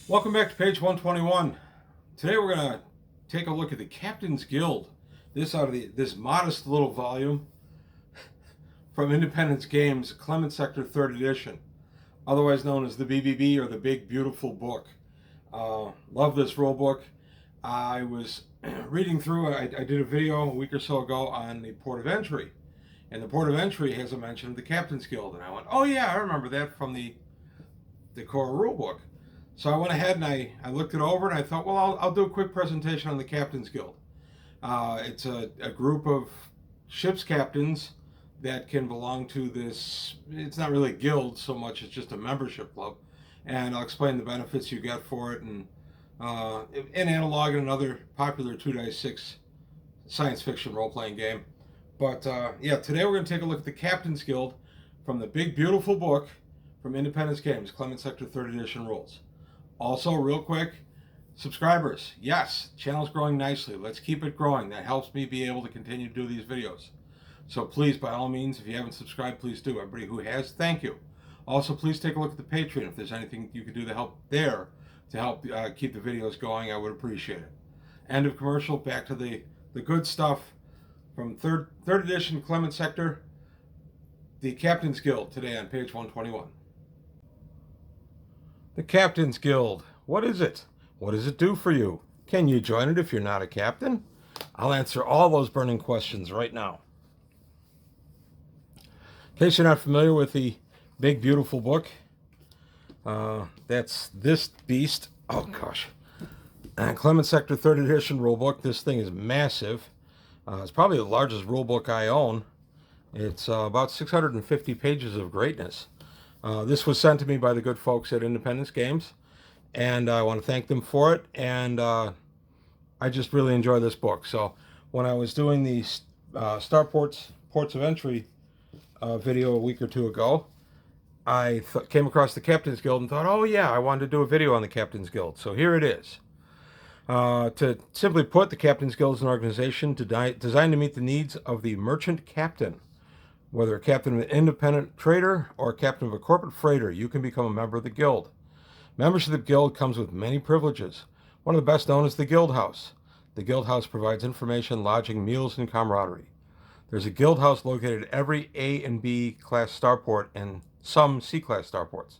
Welcome back to page 121. Today we're going to take a look at the Captain's Guild. This out of this modest little volume from Independence Games, Clement Sector 3rd Edition, otherwise known as the BBB or the Big Beautiful Book. Love this rule book. I was reading through, I did a video a week or so ago on the Port of Entry. And the Port of Entry has a mention of the Captain's Guild. And I went, oh yeah, I remember that from the core rule book. So I went ahead and I looked it over and I thought, well, I'll do a quick presentation on the Captain's Guild. It's a group of ship's captains that can belong to this. It's not really a guild so much, it's just a membership club. And I'll explain the benefits you get for it and an analog and another popular 2-6 science fiction role-playing game. But yeah, today we're going to take a look at the Captain's Guild from the Big Beautiful Book from Independence Games, Clement Sector 3rd Edition Rules. Also, real quick, subscribers. Yes, channel's growing nicely. Let's keep it growing. That helps me be able to continue to do these videos. So please, by all means, if you haven't subscribed, please do. Everybody who has, thank you. Also, please take a look at the Patreon. If there's anything you can do to help there, to help keep the videos going, I would appreciate it. End of commercial. Back to the good stuff from third edition Clement Sector, the Captain's Guild, today on page 121. The Captain's Guild. What is it? What does it do for you? Can you join it if you're not a captain? I'll answer all those burning questions right now. In case you're not familiar with the Big Beautiful Book, that's this beast. Oh gosh. Clement Sector 3rd Edition rulebook. This thing is massive. It's probably the largest rulebook I own. It's about 650 pages of greatness. This was sent to me by the good folks at Independence Games, and I want to thank them for it. And I just really enjoy this book. So when I was doing the Ports of Entry video a week or two ago, I came across the Captain's Guild and thought, oh yeah, I wanted to do a video on the Captain's Guild. So here it is. To simply put, the Captain's Guild is an organization designed to meet the needs of the merchant captain. Whether a captain of an independent trader or a captain of a corporate freighter, you can become a member of the Guild. Membership of the Guild comes with many privileges. One of the best known is the Guild House. The Guild House provides information, lodging, meals, and camaraderie. There's a Guild House located at every A and B class starport and some C class starports.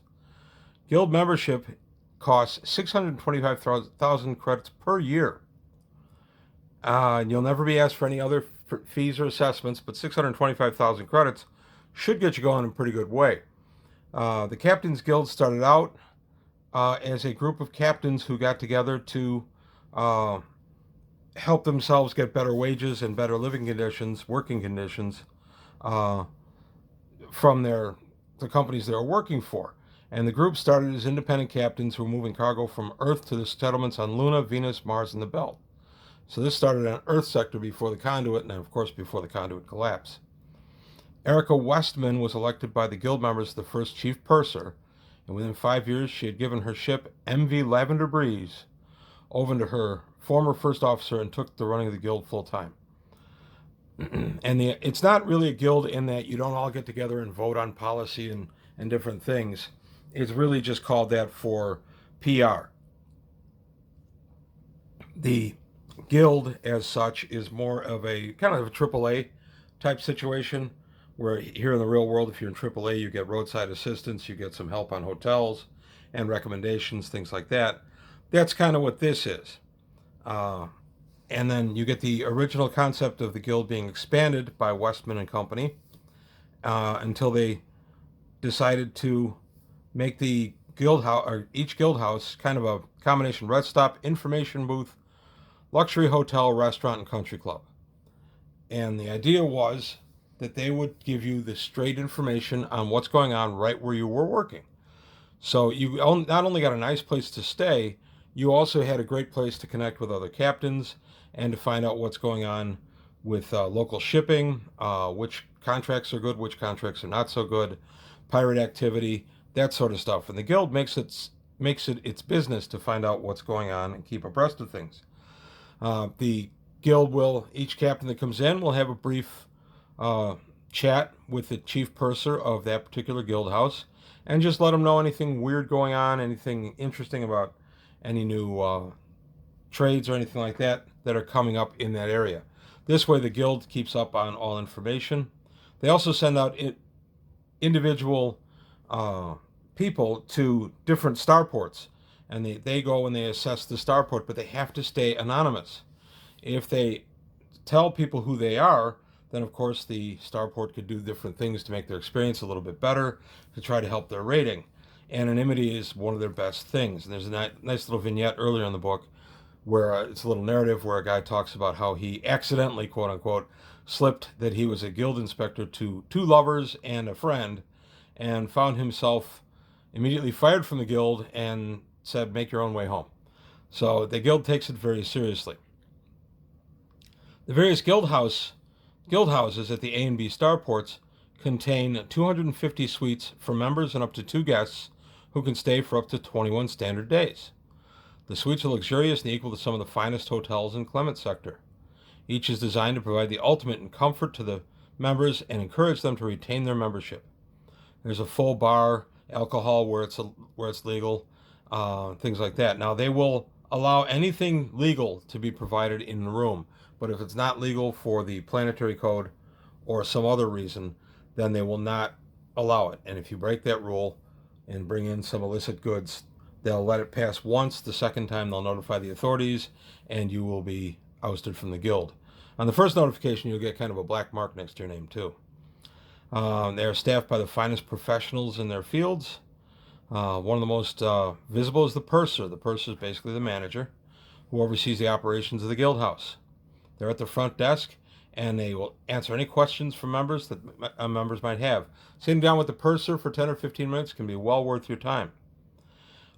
Guild membership costs 625,000 credits per year. And you'll never be asked for any other fees or assessments, but 625,000 credits should get you going in a pretty good way. The Captain's Guild started out as a group of captains who got together to help themselves get better wages and better living conditions, working conditions, from the companies they were working for. And the group started as independent captains who were moving cargo from Earth to the settlements on Luna, Venus, Mars, and the Belt. So this started on Earth sector before the conduit, and of course before the conduit collapsed. Erica Westman was elected by the Guild members the first chief purser, and within 5 years she had given her ship MV Lavender Breeze over to her former first officer and took the running of the Guild full time. And it's not really a guild in that you don't all get together and vote on policy and different things. It's really just called that for PR. The Guild as such is more of a kind of a AAA type situation, where here in the real world, if you're in AAA, you get roadside assistance, you get some help on hotels and recommendations, things like that. That's kind of what this is. And then you get the original concept of the Guild being expanded by Westman and Company until they decided to make the Guild House, or each Guild House, kind of a combination rest stop, information booth, luxury hotel, restaurant, and country club. And the idea was that they would give you the straight information on what's going on right where you were working. So you not only got a nice place to stay, you also had a great place to connect with other captains and to find out what's going on with local shipping, which contracts are good, which contracts are not so good, pirate activity, that sort of stuff. And the Guild makes it its business to find out what's going on and keep abreast of things. The Guild will, each captain that comes in will have a brief chat with the chief purser of that particular guild house and just let them know anything weird going on, anything interesting about any new trades or anything like that are coming up in that area. This way the guild keeps up on all information. They also send out individual people to different starports, and they go and they assess the starport, but they have to stay anonymous. If they tell people who they are, then of course the starport could do different things to make their experience a little bit better, to try to help their rating. Anonymity is one of their best things. And there's a nice little vignette earlier in the book where it's a little narrative where a guy talks about how he accidentally, quote unquote, slipped that he was a guild inspector to two lovers and a friend, and found himself immediately fired from the guild and said, make your own way home. So the guild takes it very seriously. The various guild houses at the A and B starports contain 250 suites for members and up to 2 guests who can stay for up to 21 standard days. The suites are luxurious and equal to some of the finest hotels in Clement sector. Each is designed to provide the ultimate in comfort to the members and encourage them to retain their membership. There's a full bar, alcohol where it's legal, things like that. Now they will allow anything legal to be provided in the room, but if it's not legal for the planetary code or some other reason, then they will not allow it. And if you break that rule and bring in some illicit goods, they'll let it pass once. The second time they'll notify the authorities and you will be ousted from the guild. On the first notification, you'll get kind of a black mark next to your name too. They are staffed by the finest professionals in their fields. One of the most visible is the purser. The purser is basically the manager who oversees the operations of the guild house. They're at the front desk, and they will answer any questions from members that members might have. Sitting down with the purser for 10 or 15 minutes can be well worth your time.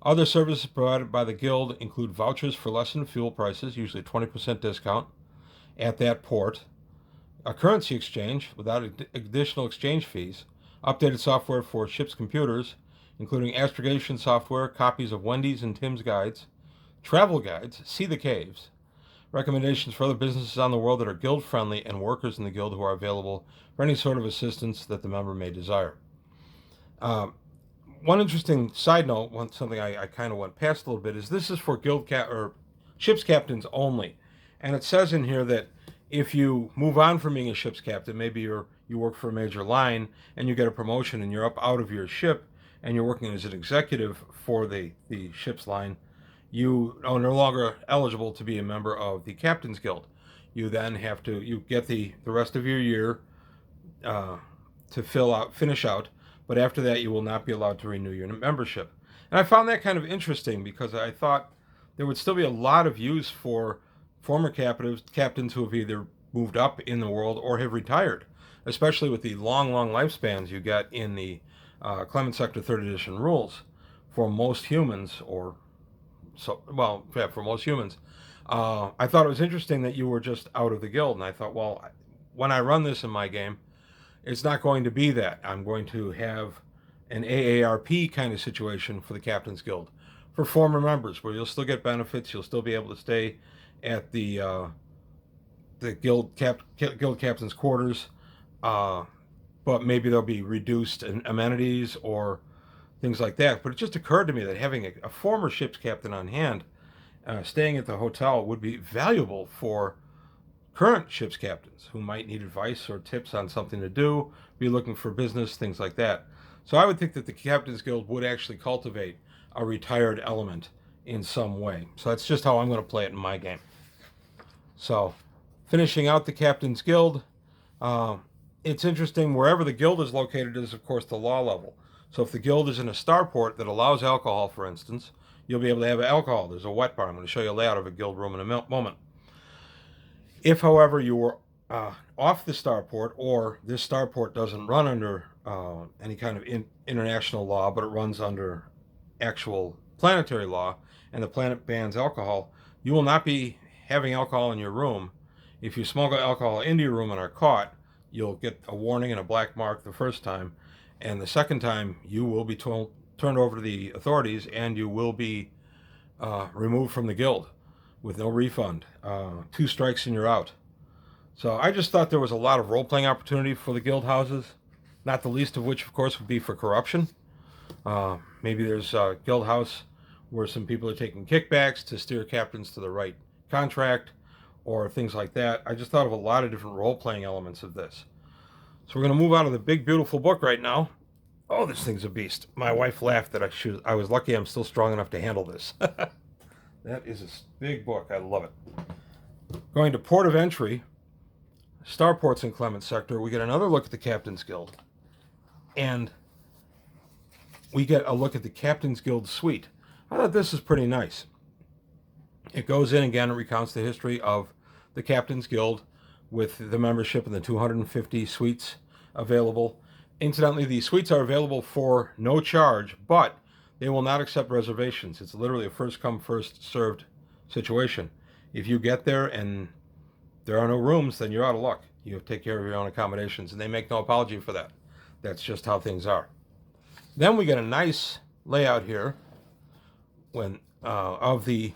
Other services provided by the guild include vouchers for lessened fuel prices, usually 20% discount, at that port, a currency exchange without additional exchange fees, updated software for ship's computers, including astrogation software, copies of Wendy's and Tim's guides, travel guides, see the caves, recommendations for other businesses on the world that are guild friendly, and workers in the guild who are available for any sort of assistance that the member may desire. One interesting side note, something I kind of went past a little bit, is this is for or ship's captains only. And it says in here that if you move on from being a ship's captain, maybe you work for a major line and you get a promotion and you're up out of your ship and you're working as an executive for the ship's line, you are no longer eligible to be a member of the Captain's Guild. You then have to, you get the rest of your year to finish out, but after that you will not be allowed to renew your membership. And I found that kind of interesting because I thought there would still be a lot of use for former captains who have either moved up in the world or have retired, especially with the long lifespans you get in the Clement Sector 3rd Edition rules. For most humans, for most humans, I thought it was interesting that you were just out of the guild, and I thought, well, when I run this in my game, it's not going to be that. I'm going to have an AARP kind of situation for the Captain's Guild for former members, where you'll still get benefits, you'll still be able to stay at the guild captain's quarters, but maybe there'll be reduced amenities or things like that. But it just occurred to me that having a former ship's captain on hand, staying at the hotel, would be valuable for current ship's captains who might need advice or tips on something to do, be looking for business, things like that. So I would think that the Captain's Guild would actually cultivate a retired element in some way. So that's just how I'm going to play it in my game. So, finishing out the Captain's Guild, it's interesting, wherever the guild is located is, of course, the law level. So if the guild is in a starport that allows alcohol, for instance, you'll be able to have alcohol. There's a wet bar. I'm going to show you a layout of a guild room in a moment. If, however, you were off the starport, or this starport doesn't run under any kind of international law, but it runs under actual planetary law, and the planet bans alcohol, you will not be having alcohol in your room. If you smuggle alcohol into your room and are caught, you'll get a warning and a black mark the first time, and the second time you will be turned over to the authorities, and you will be removed from the guild with no refund. 2 strikes and you're out. So I just thought there was a lot of role-playing opportunity for the guild houses, not the least of which, of course, would be for corruption. Maybe there's a guild house where some people are taking kickbacks to steer captains to the right contract or things like that. I just thought of a lot of different role-playing elements of this. So we're going to move out of the big, beautiful book right now. Oh, this thing's a beast. My wife laughed that I was lucky I'm still strong enough to handle this. That is a big book. I love it. Going to Port of Entry, Starports in Clement sector, we get another look at the Captain's Guild. And we get a look at the Captain's Guild suite. I thought this is pretty nice. It goes in again and recounts the history of the Captain's Guild with the membership and the 250 suites available. Incidentally, these suites are available for no charge, but they will not accept reservations. It's literally a first come, first served situation. If you get there and there are no rooms, then you're out of luck. You have to take care of your own accommodations, and they make no apology for that. That's just how things are. Then we get a nice layout here of the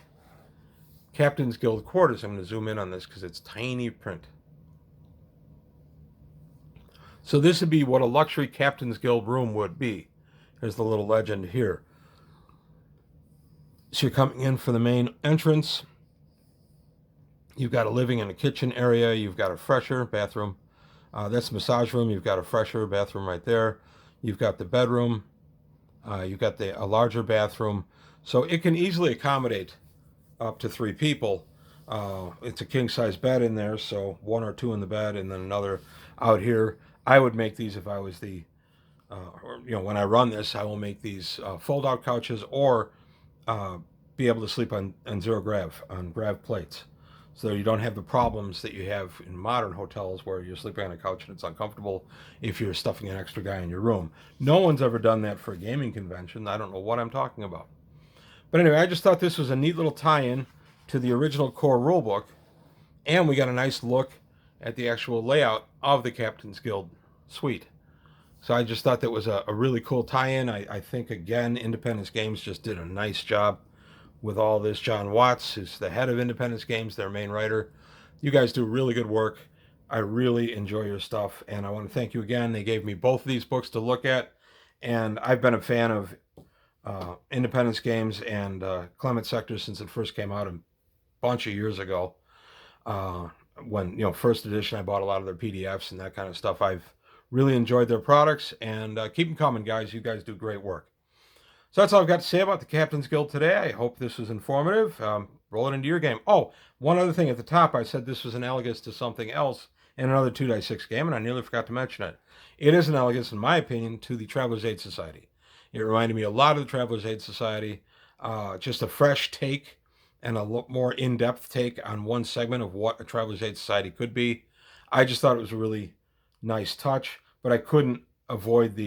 Captain's Guild quarters. I'm going to zoom in on this because it's tiny print. So this would be what a luxury Captain's Guild room would be. There's the little legend here. So you're coming in for the main entrance. You've got a living and a kitchen area. You've got a fresher bathroom. That's the massage room. You've got a fresher bathroom right there. You've got the bedroom. You've got a larger bathroom. So it can easily accommodate up to 3 people. It's a king-size bed in there, so 1 or 2 in the bed and then another out here. I would make these if I was when I run this, I will make these fold-out couches or be able to sleep on zero grav, on grav plates. So you don't have the problems that you have in modern hotels where you're sleeping on a couch and it's uncomfortable if you're stuffing an extra guy in your room. No one's ever done that for a gaming convention. I don't know what I'm talking about. But anyway, I just thought this was a neat little tie-in to the original core rulebook. And we got a nice look at the actual layout of the Captain's Guild suite. So I just thought that was a really cool tie-in. I think, again, Independence Games just did a nice job with all this. John Watts is the head of Independence Games, their main writer. You guys do really good work. I really enjoy your stuff, and I want to thank you again. They gave me both of these books to look at, and I've been a fan of Independence Games and Clement Sector since it first came out a bunch of years ago. When, first edition, I bought a lot of their PDFs and that kind of stuff. I've really enjoyed their products, and keep them coming, guys. You guys do great work. So that's all I've got to say about the Captain's Guild today. I hope this was informative. Roll it into your game. Oh, one other thing at the top, I said this was analogous to something else in another 2x6 game, and I nearly forgot to mention it. It is analogous, in my opinion, to the Traveler's Aid Society. It reminded me a lot of the Traveler's Aid Society, just a fresh take and a lot more in-depth take on one segment of what a Traveler's Aid Society could be. I just thought it was a really nice touch, but I couldn't avoid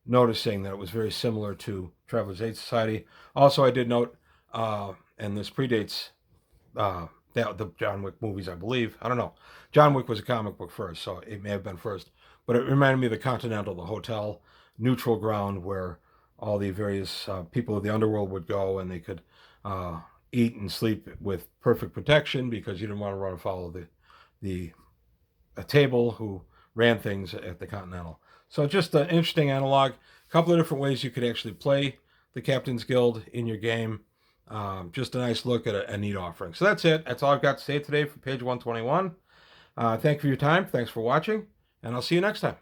noticing that it was very similar to Traveler's Aid Society. Also, I did note, and this predates the John Wick movies, I believe. I don't know. John Wick was a comic book first, so it may have been first. But it reminded me of the Continental, the hotel, neutral ground where all the various people of the underworld would go, and they could eat and sleep with perfect protection because you didn't want to run afoul of a table who ran things at the Continental. So just an interesting analog. A couple of different ways you could actually play the Captain's Guild in your game. Just a nice look at a neat offering. So that's it. That's all I've got to say today for page 121. Thank you for your time. Thanks for watching, and I'll see you next time.